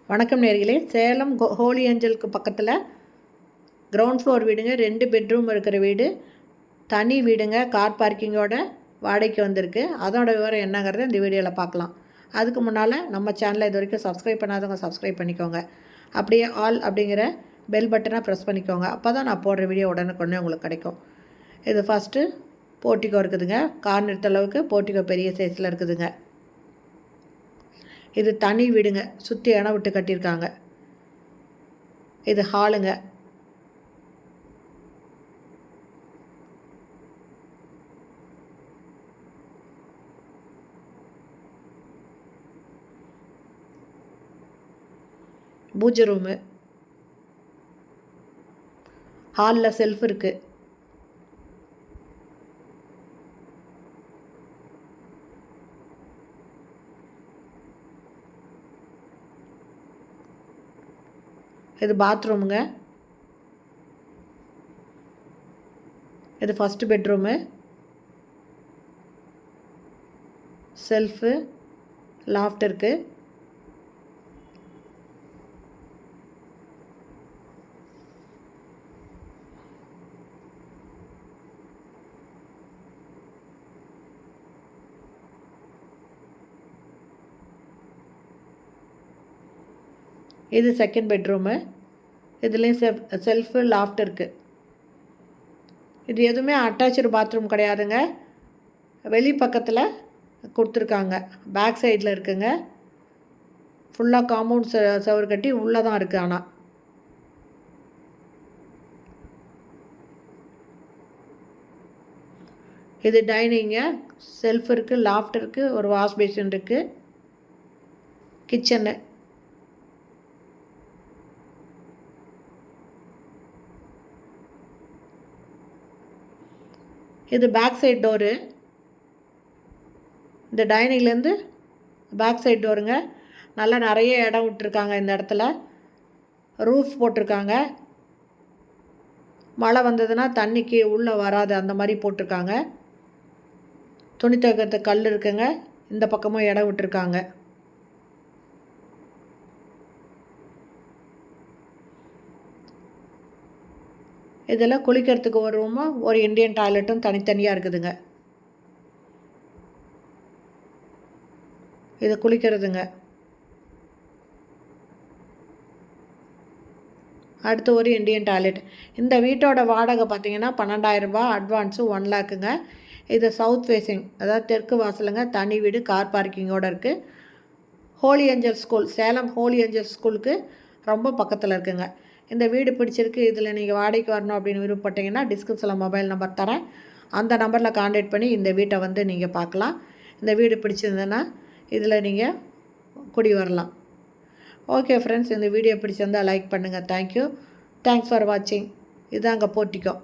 வணக்கம் நேர்களே. சேலம் ஹோலி ஏஞ்சலுக்கு பக்கத்தில் கிரவுண்ட் ஃப்ளோர் வீடுங்க, 2 பெட்ரூம் இருக்கிற வீடு, தனி வீடுங்க, கார் பார்க்கிங்கோட வாடகைக்கு வந்திருக்கு. அதோட விவரம் என்னங்கிறத இந்த வீடியோவில் பார்க்கலாம். அதுக்கு முன்னால் நம்ம சேனலை இது வரைக்கும் சப்ஸ்கிரைப் பண்ணாதவங்க சப்ஸ்கிரைப் பண்ணிக்கோங்க. அப்படியே ஆல் அப்படிங்கிற பெல் பட்டனை ப்ரெஸ் பண்ணிக்கோங்க. அப்போ தான் நான் போடுற வீடியோ உடனுக்குடனே உங்களுக்கு கிடைக்கும். இது ஃபஸ்ட்டு போர்ட்டிகோ இருக்குதுங்க. கார் நிறுத்த அளவுக்கு போர்ட்டிகோ பெரிய சைஸில் இருக்குதுங்க. இது தனி வீடுங்க, சுற்றி இடம் விட்டு கட்டியிருக்காங்க. இது ஹாலுங்க. பூஜை ரூமு. ஹாலில் செல்ஃப் இருக்குது. இது பாத்ரூமுங்க. இது ஃபஸ்ட்டு பெட்ரூமு. செல்ஃபு, லாஃப்ட் இருக்குது. இது செகண்ட் பெட்ரூமு. இதுலேயும் செல்ஃபு, லாஃப்ட் இருக்குது. இது எதுவுமே அட்டாச்சு பாத்ரூம் கிடையாதுங்க. வெளி பக்கத்தில் கொடுத்துருக்காங்க. பேக் சைடில் இருக்குங்க. ஃபுல்லாக காம்பவுண்ட் சவர் கட்டி உள்ளே தான் இருக்குது. ஆனால் இது டைனிங்க. செல்ஃப் இருக்குது, லாஃப்ட் இருக்குது, ஒரு வாஷ் பேஷன் இருக்குது, கிச்சனு. இது பேக் சைட் டோரு. இந்த டைனிங்லேருந்து பேக் சைட் டோருங்க. நல்லா நிறைய இடம் விட்டுருக்காங்க. இந்த இடத்துல ரூஃப் போட்டிருக்காங்க. மழை வந்ததுன்னா தண்ணிக்கு உள்ளே வராது, அந்த மாதிரி போட்டிருக்காங்க. துணி துவைக்கிறதுக்கு கல் இருக்குங்க. இந்த பக்கமும் இடம் விட்டுருக்காங்க. இதில் குளிக்கிறதுக்கு ஒரு ரூமும் ஒரு இண்டியன் டாய்லெட்டும் தனித்தனியாக இருக்குதுங்க. இது குளிக்கிறதுங்க. அடுத்து ஒரு இண்டியன் டாய்லெட். இந்த வீட்டோட வாடகை பார்த்திங்கன்னா 12,000 ரூபாய், அட்வான்ஸு 1 லேக்குங்க. இது சவுத் ஃபேஸிங், அதாவது தெற்கு வாசலுங்க. தனி வீடு, கார் பார்க்கிங்கோடு இருக்குது. Holy Angel School, Salem Holy Angel ஸ்கூலுக்கு ரொம்ப பக்கத்தில் இருக்குங்க. இந்த வீடு பிடிச்சிருக்கு, இதில் நீங்கள் வாடகைக்கு வரணும் அப்படின்னு விருப்பப்பட்டீங்கன்னா டிஸ்கிரிப்ஷனில் மொபைல் நம்பர் தரேன். அந்த நம்பரில் கான்டாக்ட் பண்ணி இந்த வீட்டை வந்து நீங்கள் பார்க்கலாம். இந்த வீடு பிடிச்சிருந்ததுன்னா இதில் நீங்கள் குடி வரலாம். ஓகே ஃப்ரெண்ட்ஸ், இந்த வீடியோ பிடிச்சிருந்தால் லைக் பண்ணுங்கள். தேங்க்யூ. தேங்க்ஸ் ஃபார் வாட்சிங். இதாங்க போர்ட்டிகோ.